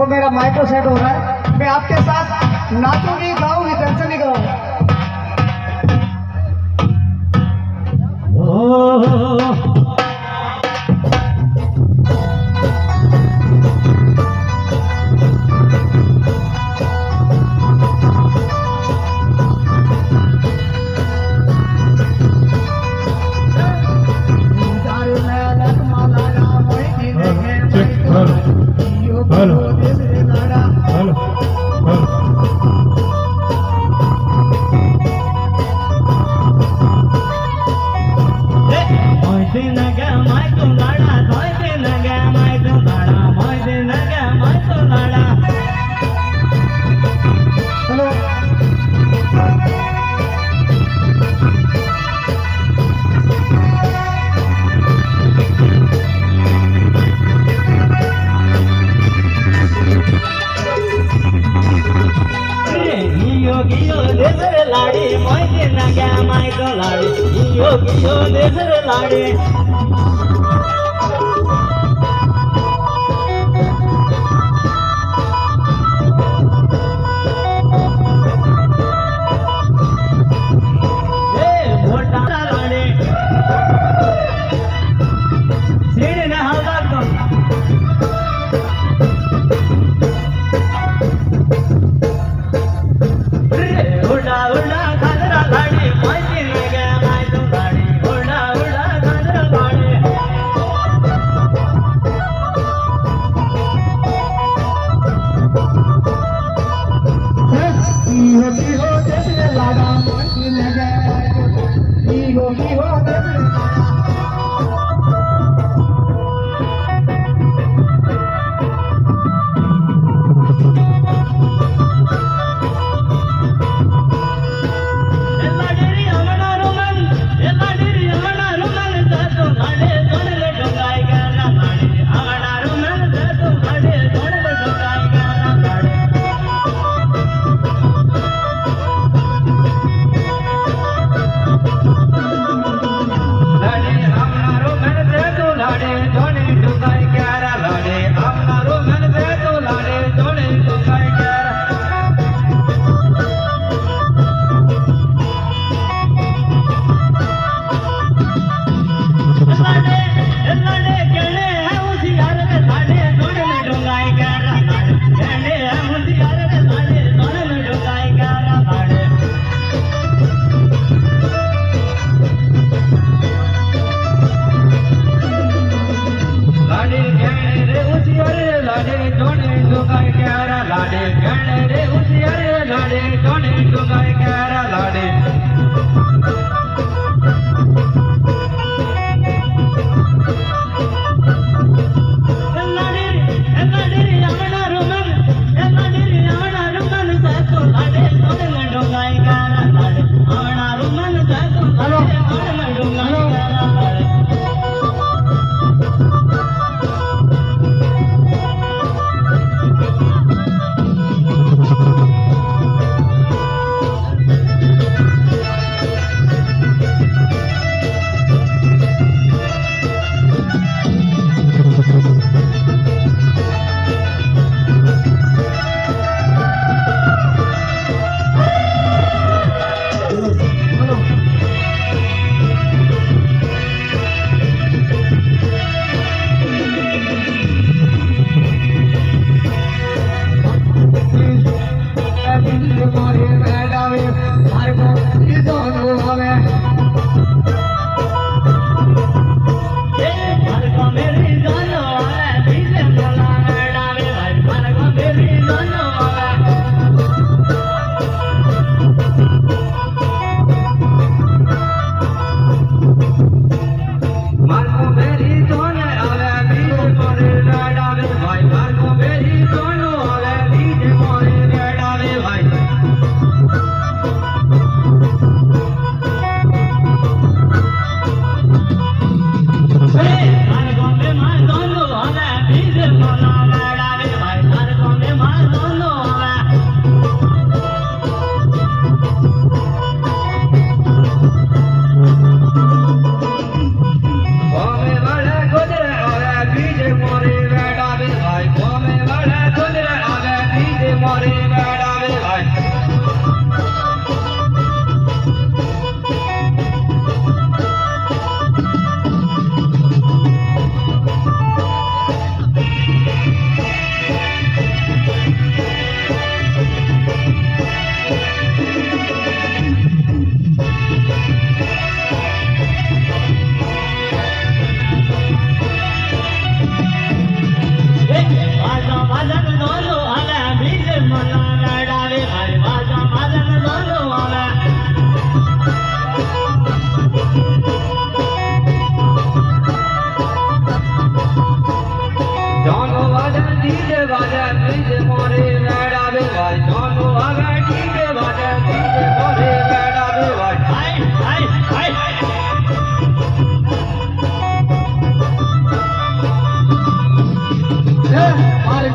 वो मेरा micro set हो रहा है, मैं आपके साथ नाचूंगी गाऊंगी, टेंशन नहीं करो। हेलो हेलो लाड़ी मोई न गया माई तो लाड़ी यो देसर लाड़ी मोटा लाड़ी सीढ़ी ने हल्का तो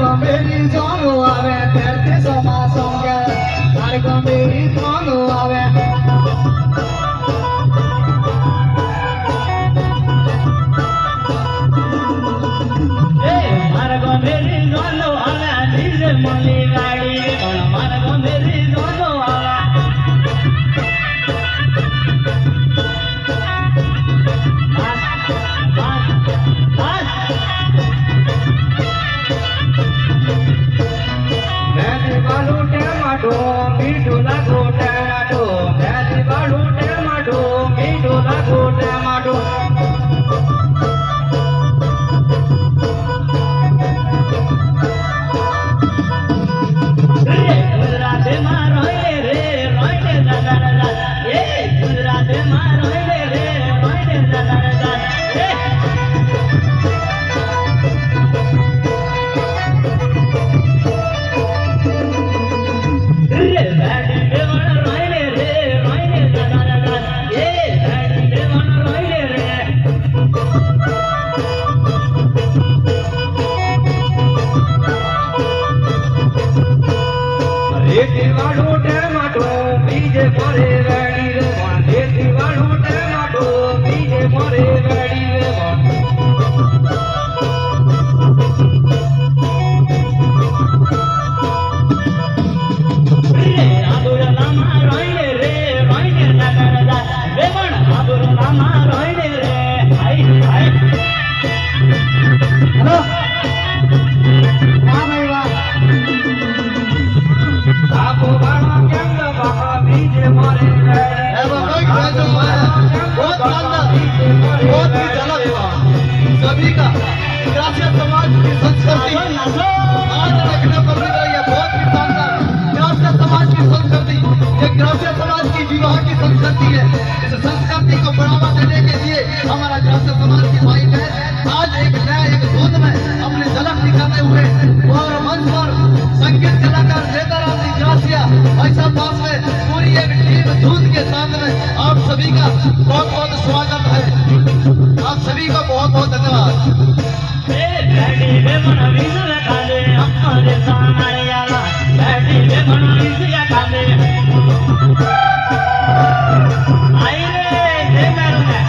ગંભીરી જોનો આવે તેરતે સમા સંગે મારે ગંભીરી જોનો આવે મારા ગમેરી જોનો આવે નીચે મળી ગાડી પણ મારા ગમેરી જોનો આવે મેથી બાલુ ટમાટો મીઠું લાગો ટમાટો મેથી બાલુ ટમાટો મીઠું લાગો ટમાટો ગુજરાતમાં રોય રે રોય દાદા દાદા એ ગુજરાતમાં રોય રે રોય દાદા દાદા એ વાળું ટમાટો બીજે મોરે વેડી રે દેશી વાળું ટમાટો બીજે મોરે વેડી રે આબુરલામાં રોઈને રે રોઈને દાદા દાદા રે પણ આબુરલામાં રોઈને રે હાય હાય હેલો વાહ ભાઈ વાહ આપો વાળા કેમ બાપા બીજે મોરે सभी का ग्रासीय समाज की संस्कृति आज देखने को मिल रही है। बहुत ही शानदार ग्रासीय समाज की संस्कृति, ये ग्रासीय समाज की विवाह की संस्कृति है। इस संस्कृति को बढ़ावा देने के लिए हमारा ग्रासीय समाज की भाई बहन आज एक नया एक धुन में अपनी झलक दिखाते हुए और मंच पर संगीत कलाकार नेताराम जी ग्रासिया ऐसा पास में पूरी एक टीम धुन के साथ में आप सभी का बहुत बहुत स्वागत है। आप सभी का बहुत बहुत धन्यवाद। બેટી રે મન વિસર કાલે અમારે સામળિયાલા બેટી રે મન વિસર કાલે આઈ રે તે મેરુને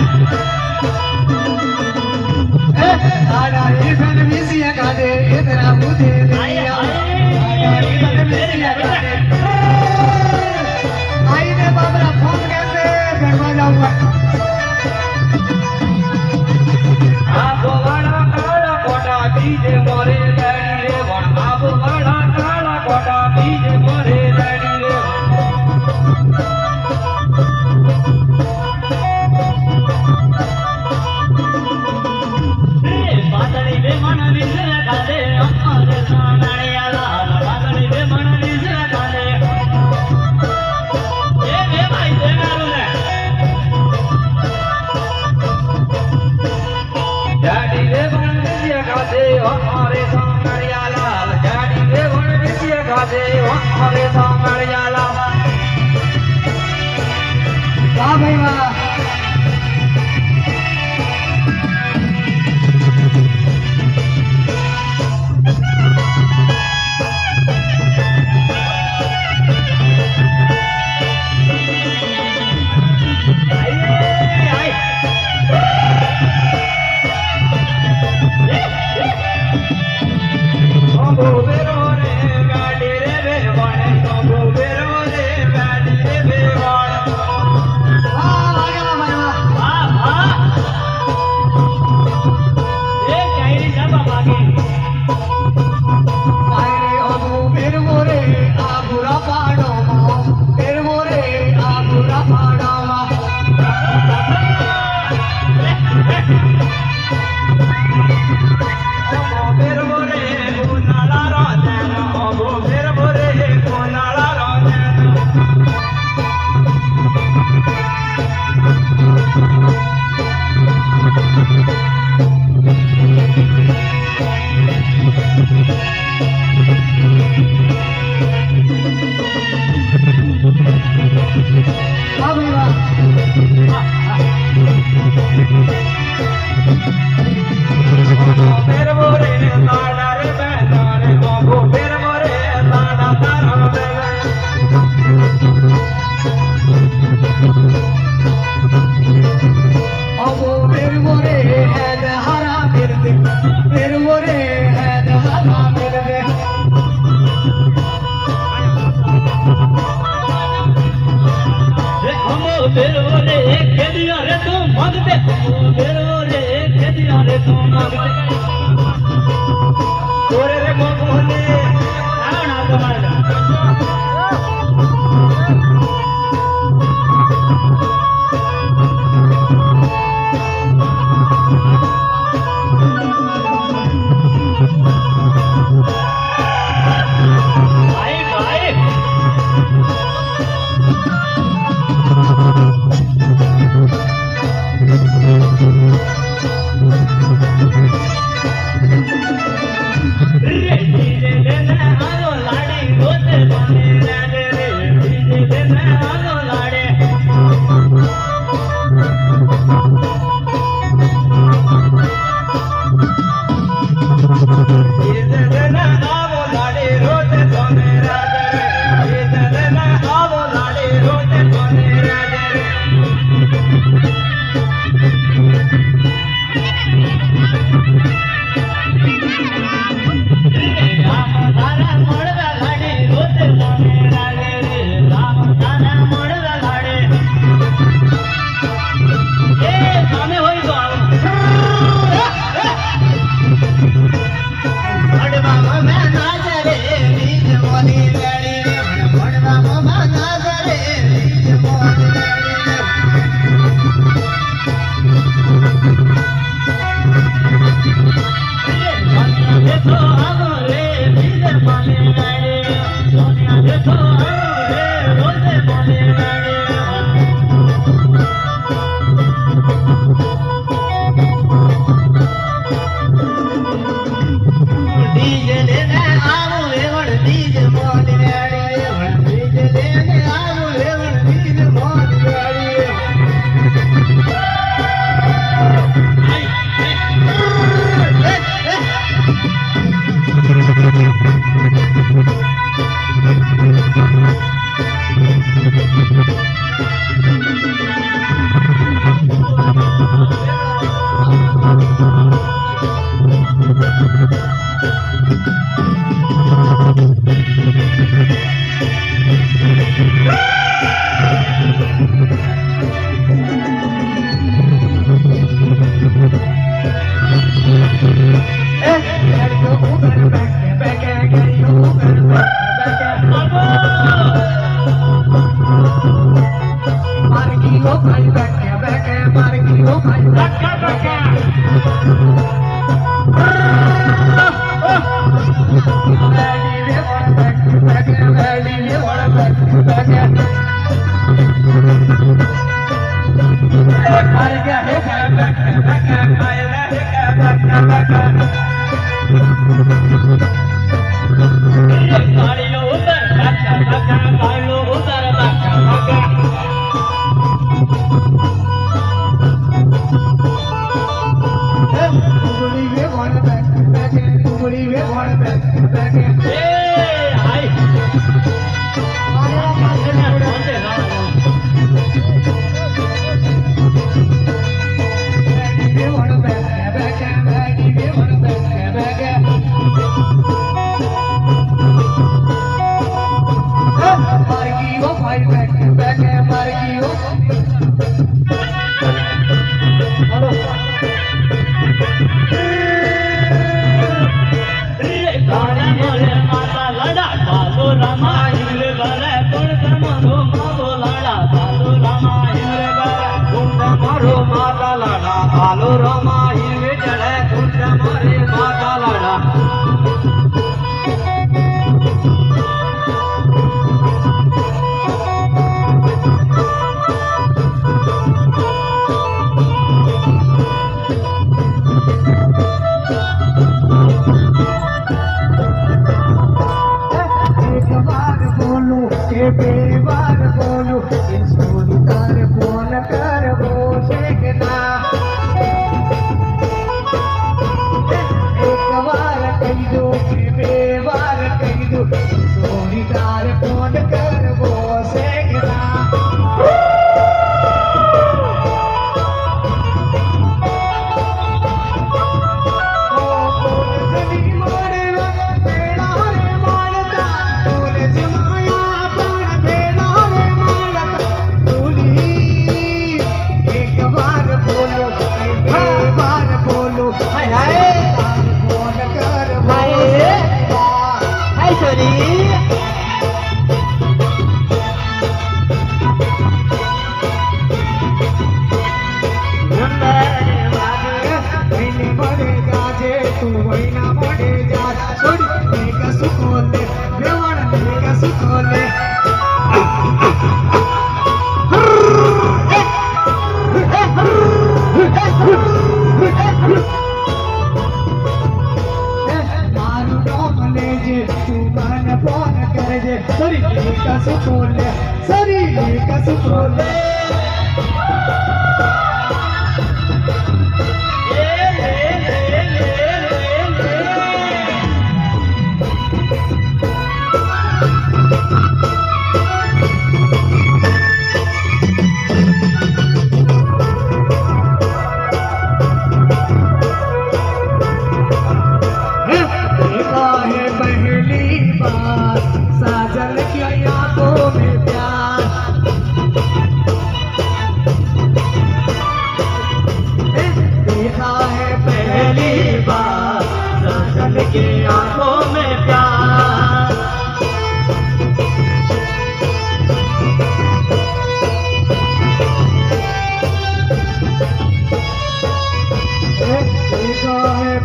આડા ઈફન વિસિયા કાદે એ તેરા મુધે આઈ આડા ઈફન વિસિયા કાદે આઈ ને બાબરા ફોન કરતે ઘરમાં જાઉંગા આપો વાળા કાળા કોટા બીજે મોરે લેડી રે વણ આપો વાળા કાળા કોટા બીજે મોરે લેડી રે બાદળી રે મન વિસર કાલે અમારે સામળિયાલા બાદળી રે મન વિસર કાલે એ બે ભાઈ તે મેરુને જાડી રે વણ વિદ્યા ખાતે અમારે સામળિયાલા જાડી રે વણ વિદ્યા ખાતે અમારે સામળિયાલા વાહ ભાઈ વાહ ગાડી રે તારા મેળે અબો મેરવો રે હેદ હારા મેરદે મેરવો રે હેદ હારા મેરદે રે અમો બેરો રે ખેડિયા રે તું મગતે અમો બેરો રે ખેડિયા રે તું મગતે ઓરે રે ગોગોલે રાણા તમારા ભાઈ ભાઈ રે ધીરે લેને આલો લાડી રોતે બને લાડે રે ધીરે લેને આલો લાડે ધીરે લેને આવો લાડે રોતે બને લાડે રે ધીરે લેને આવો લાડે રોતે બને લાડે રે રામ તારા મળવા લાડે રોતે બને લાડે રે રામ તારા મળવા લાડે એ સામે હોય તો આવો ભણવા મો નાજરે બીજ મોની લેડી રે ભણવા મો નાજરે બીજ મોની લેડી રે સોનિયા દેખો આવો રે બીજે મને લાડે સોનિયા દેખો આવો રે રોતે મને લાડે બીજ લેને આવો રેવણ બીજ મોની લેડી રે બીજ લેને આવો રેવણ બીજ મોની લેડી રે કાળીનો ઉતર કાકા કાકા કાળીનો ઉતર કાકા કાકા એ હાય રે કાળા મોલે માતા છોરી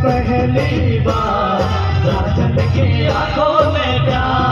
पहली बार साजन की आंखों में प्यार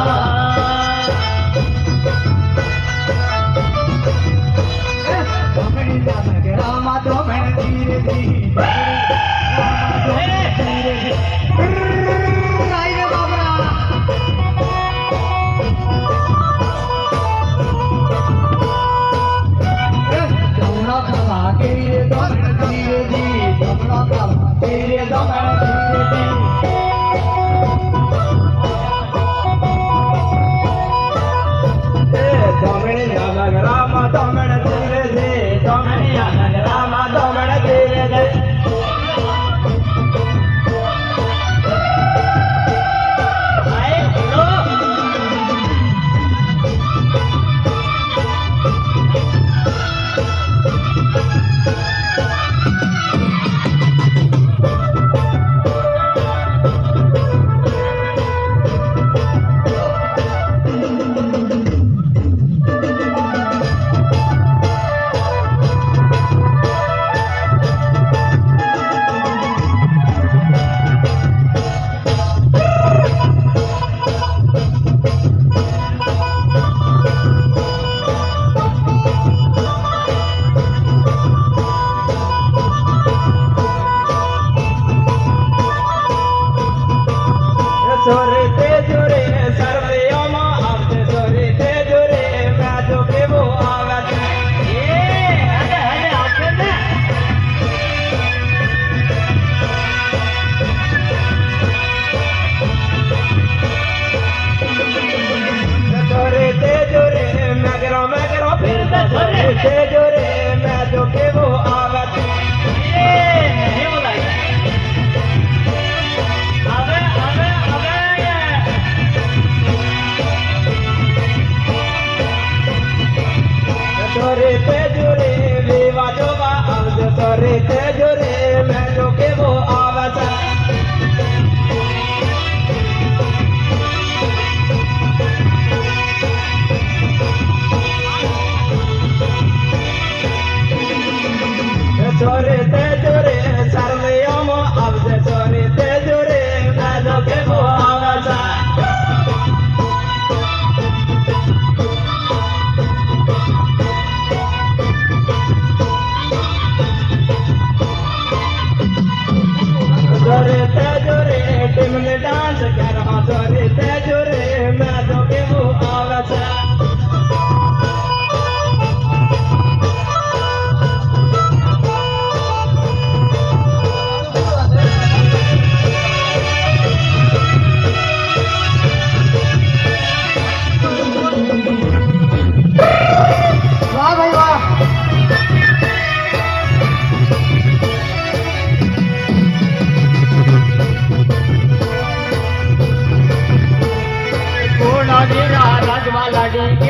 रजवाला डी